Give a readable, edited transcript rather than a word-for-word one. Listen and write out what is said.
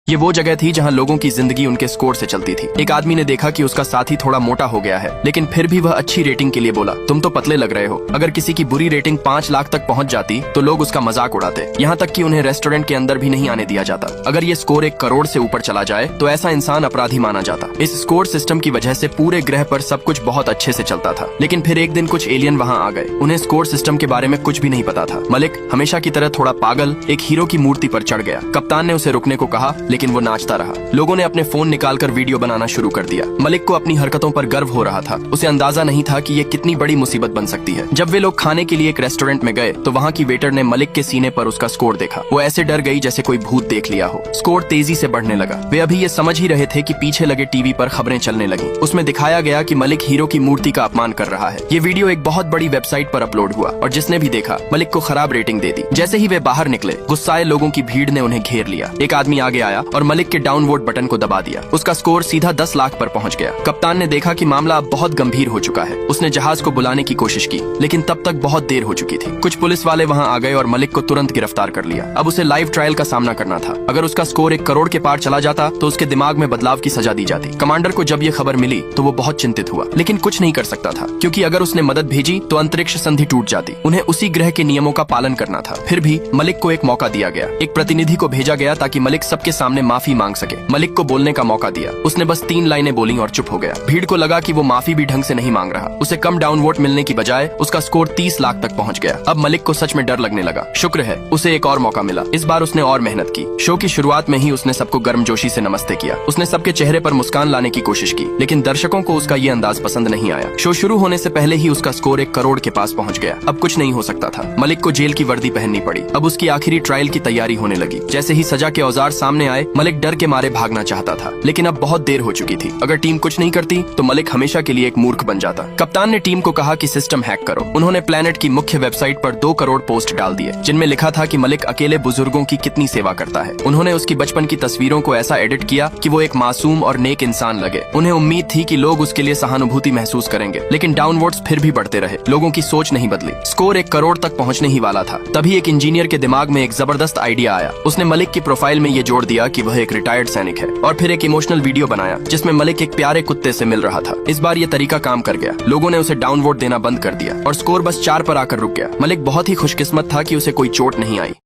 ये वो जगह थी जहां लोगों की जिंदगी उनके स्कोर से चलती थी। एक आदमी ने देखा कि उसका साथी थोड़ा मोटा हो गया है, लेकिन फिर भी वह अच्छी रेटिंग के लिए बोला, तुम तो पतले लग रहे हो। अगर किसी की बुरी रेटिंग 5 लाख तक पहुंच जाती तो लोग उसका मजाक उड़ाते, यहाँ तक कि उन्हें रेस्टोरेंट के अंदर भी नहीं आने दिया जाता। अगर ये स्कोर 1 करोड़ से ऊपर चला जाए तो ऐसा इंसान अपराधी माना जाता। इस स्कोर सिस्टम की वजह से पूरे ग्रह पर सब कुछ बहुत अच्छे से चलता था। लेकिन फिर एक दिन कुछ एलियन वहाँ आ गए। उन्हें स्कोर सिस्टम के बारे में कुछ भी नहीं पता था। मलिक हमेशा की तरह थोड़ा पागल एक हीरो की मूर्ति पर चढ़ गया। कप्तान ने उसे रुकने को कहा, लेकिन वो नाचता रहा। लोगों ने अपने फोन निकालकर वीडियो बनाना शुरू कर दिया। मलिक को अपनी हरकतों पर गर्व हो रहा था। उसे अंदाजा नहीं था कि ये कितनी बड़ी मुसीबत बन सकती है। जब वे लोग खाने के लिए एक रेस्टोरेंट में गए तो वहाँ की वेटर ने मलिक के सीने पर उसका स्कोर देखा। वो ऐसे डर गई जैसे कोई भूत देख लिया हो। स्कोर तेजी से बढ़ने लगा। वे अभी ये समझ ही रहे थे कि पीछे लगे टीवी पर खबरें चलने लगी। उसमें दिखाया गया कि मलिक हीरो की मूर्ति का अपमान कर रहा है। ये वीडियो एक बहुत बड़ी वेबसाइट पर अपलोड हुआ और जिसने भी देखा मलिक को खराब रेटिंग दे दी। जैसे ही वे बाहर निकले, गुस्साए लोगों की भीड़ ने उन्हें घेर लिया। एक आदमी आगे आया और मलिक के डाउन वोट बटन को दबा दिया। उसका स्कोर सीधा 10 लाख पर पहुंच गया। कप्तान ने देखा कि मामला अब बहुत गंभीर हो चुका है। उसने जहाज को बुलाने की कोशिश की, लेकिन तब तक बहुत देर हो चुकी थी। कुछ पुलिस वाले वहां आ गए और मलिक को तुरंत गिरफ्तार कर लिया। अब उसे लाइव ट्रायल का सामना करना था। अगर उसका स्कोर 1 करोड़ के पार चला जाता तो उसके दिमाग में बदलाव की सजा दी जाती। कमांडर को जब ये खबर मिली तो वो बहुत चिंतित हुआ, लेकिन कुछ नहीं कर सकता था, क्योंकि अगर उसने मदद भेजी तो अंतरिक्ष संधि टूट जाती। उन्हें उसी ग्रह के नियमों का पालन करना था। फिर भी मलिक को एक मौका दिया गया। एक प्रतिनिधि को भेजा गया ताकि मलिक सबके सामने माफी मांग सके। मलिक को बोलने का मौका दिया। उसने बस 3 लाइनें बोली और चुप हो गया। भीड़ को लगा कि वो माफी भी ढंग से नहीं मांग रहा। उसे कम डाउन वोट मिलने की बजाय उसका स्कोर 30 लाख तक पहुंच गया। अब मलिक को सच में डर लगने लगा। शुक्र है उसे एक और मौका मिला। इस बार उसने और मेहनत की। शो की शुरुआत में ही उसने सबको गर्मजोशी से नमस्ते किया। उसने सबके चेहरे पर मुस्कान लाने की कोशिश की, लेकिन दर्शकों को उसका ये अंदाज पसंद नहीं आया। शो शुरू होने से पहले ही उसका स्कोर 1 करोड़ के पास पहुंच गया। अब कुछ नहीं हो सकता था। मलिक को जेल की वर्दी पहननी पड़ी। अब उसकी आखिरी ट्रायल की तैयारी होने लगी। जैसे ही सजा के औजार सामने आए, मलिक डर के मारे भागना चाहता था, लेकिन अब बहुत देर हो चुकी थी। अगर टीम कुछ नहीं करती तो मलिक हमेशा के लिए एक मूर्ख बन जाता। कप्तान ने टीम को कहा कि सिस्टम हैक करो। उन्होंने प्लेनेट की मुख्य वेबसाइट पर 2 करोड़ पोस्ट डाल दिए, जिनमें लिखा था कि मलिक अकेले बुजुर्गों की कितनी सेवा करता है। उन्होंने उसकी बचपन की तस्वीरों को ऐसा एडिट किया कि वो एक मासूम और नेक इंसान लगे। उन्हें उम्मीद थी कि लोग उसके लिए सहानुभूति महसूस करेंगे, लेकिन डाउन वोट्स फिर भी बढ़ते रहे। लोगों की सोच नहीं बदली। स्कोर 1 करोड़ तक पहुंचने ही वाला था। तभी एक इंजीनियर के दिमाग में एक जबरदस्त आइडिया आया। उसने मलिक की प्रोफाइल में ये जोड़ दिया कि वह एक रिटायर्ड सैनिक है, और फिर एक इमोशनल वीडियो बनाया जिसमें मलिक एक प्यारे कुत्ते से मिल रहा था। इस बार ये तरीका काम कर गया। लोगों ने उसे डाउन वोट देना बंद कर दिया और स्कोर बस 4 पर आकर रुक गया। मलिक बहुत ही खुशकिस्मत था कि उसे कोई चोट नहीं आई।